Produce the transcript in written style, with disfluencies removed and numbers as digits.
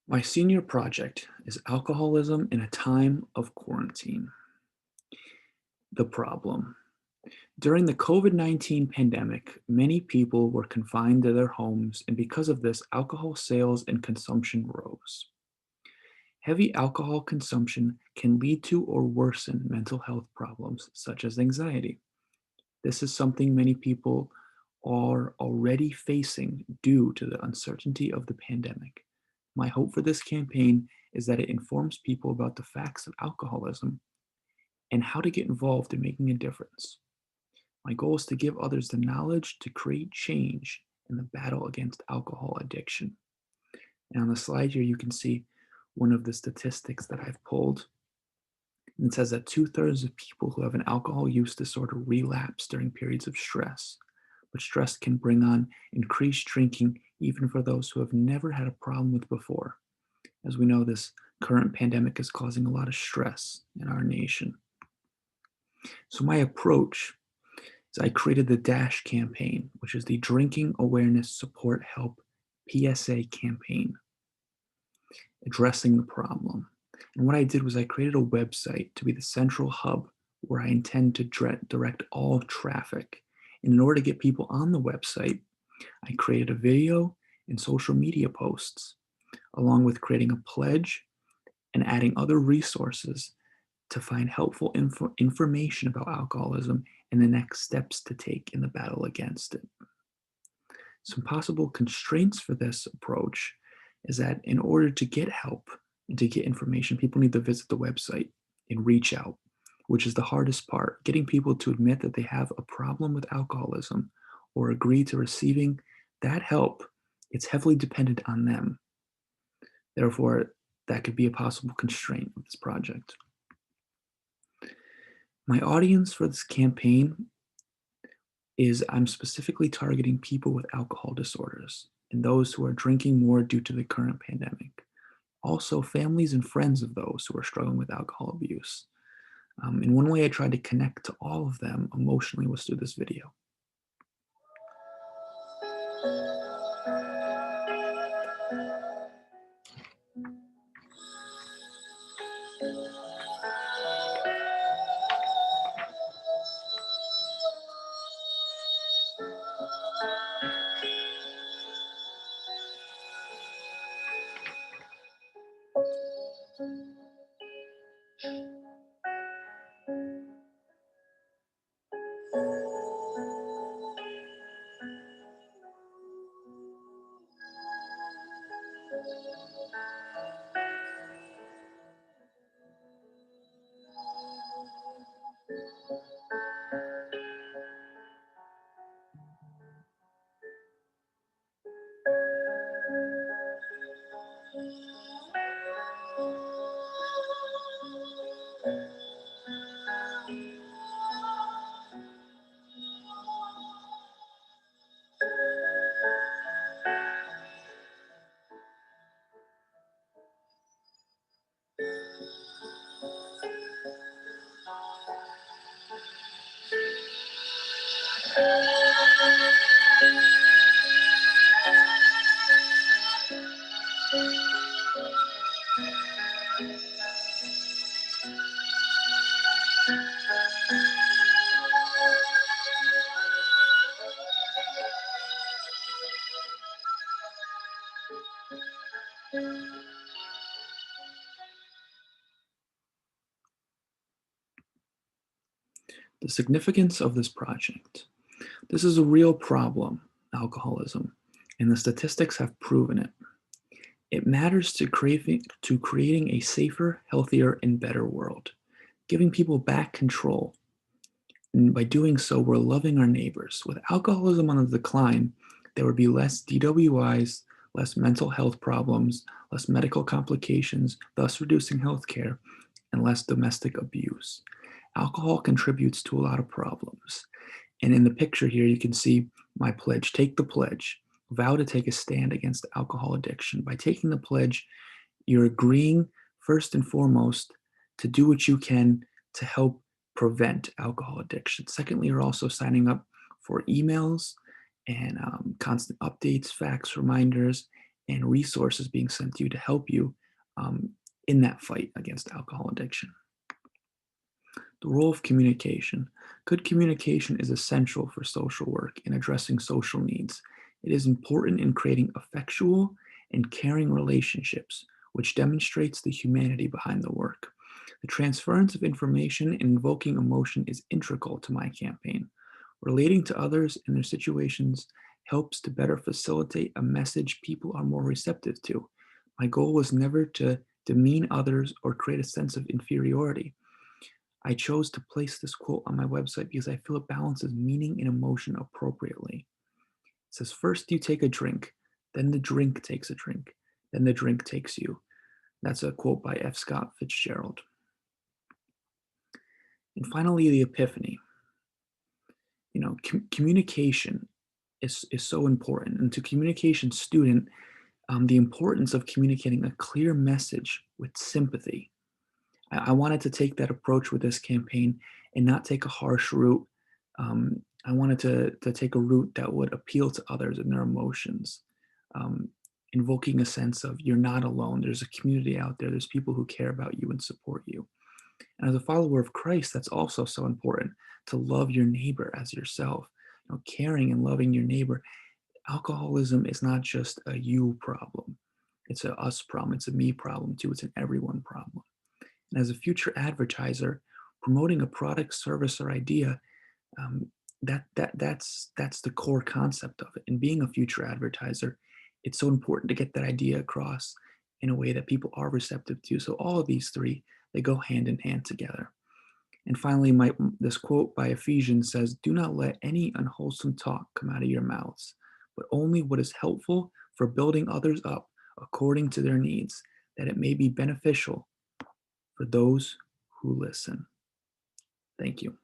My senior project is alcoholism in a time of quarantine. The problem. During the COVID-19 pandemic, many people were confined to their homes, and because of this, alcohol sales and consumption rose. Heavy alcohol consumption can lead to or worsen mental health problems such as anxiety. This is something many people are already facing due to the uncertainty of the pandemic. My hope for this campaign is that it informs people about the facts of alcoholism and how to get involved in making a difference. My goal is to give others the knowledge to create change in the battle against alcohol addiction. And on the slide here, you can see one of the statistics that I've pulled. And it says that two-thirds of people who have an alcohol use disorder relapse during periods of stress. But stress can bring on increased drinking even for those who have never had a problem with before. As we know, this current pandemic is causing a lot of stress in our nation. So my approach is I created the DASH campaign, which is the Drinking Awareness Support Help PSA campaign, addressing the problem. And what I did was I created a website to be the central hub where I intend to direct all traffic. And in order to get people on the website, I created a video and social media posts, along with creating a pledge and adding other resources to find helpful information about alcoholism and the next steps to take in the battle against it. Some possible constraints for this approach is that in order to get help and to get information, people need to visit the website and reach out, which is the hardest part. Getting people to admit that they have a problem with alcoholism or agree to receiving that help, it's heavily dependent on them. Therefore, that could be a possible constraint of this project. My audience for this campaign is I'm specifically targeting people with alcohol disorders and those who are drinking more due to the current pandemic. Also, families and friends of those who are struggling with alcohol abuse. And one way I tried to connect to all of them emotionally was through this video. The significance of this project. This is a real problem, alcoholism, and the statistics have proven it. It matters to creating a safer, healthier, and better world, giving people back control. And by doing so, we're loving our neighbors. With alcoholism on the decline, there would be less DWIs, less mental health problems, less medical complications, thus reducing healthcare, and less domestic abuse. Alcohol contributes to a lot of problems. And in the picture here, you can see my pledge. Take the pledge. Vow to take a stand against alcohol addiction. By taking the pledge, you're agreeing, first and foremost, to do what you can to help prevent alcohol addiction. Secondly, you're also signing up for emails and constant updates, facts, reminders, and resources being sent to you to help you um, in that fight against alcohol addiction. The role of communication. Good communication is essential for social work in addressing social needs. It is important in creating effectual and caring relationships, which demonstrates the humanity behind the work. The transference of information and invoking emotion is integral to my campaign. Relating to others and their situations helps to better facilitate a message people are more receptive to. My goal was never to demean others or create a sense of inferiority. I chose to place this quote on my website because I feel it balances meaning and emotion appropriately. It says, first you take a drink, then the drink takes a drink, then the drink takes you. That's a quote by F. Scott Fitzgerald. And finally, the epiphany. Communication is so important. And to communication student, the importance of communicating a clear message with sympathy. I wanted to take that approach with this campaign and not take a harsh route. I wanted to take a route that would appeal to others and their emotions, um, invoking a sense of you're not alone. There's a community out there. There's people who care about you and support you. And as a follower of Christ, that's also so important to love your neighbor as yourself. Caring and loving your neighbor. Alcoholism is not just a you problem. It's a us problem. It's a me problem too. It's an everyone problem. And as a future advertiser, promoting a product, service, or idea, um, that's the core concept of it. And being a future advertiser, it's so important to get that idea across in a way that people are receptive to. So all of these three, they go hand in hand together. And finally, this quote by Ephesians says, "Do not let any unwholesome talk come out of your mouths, but only what is helpful for building others up according to their needs, that it may be beneficial for those who listen." Thank you.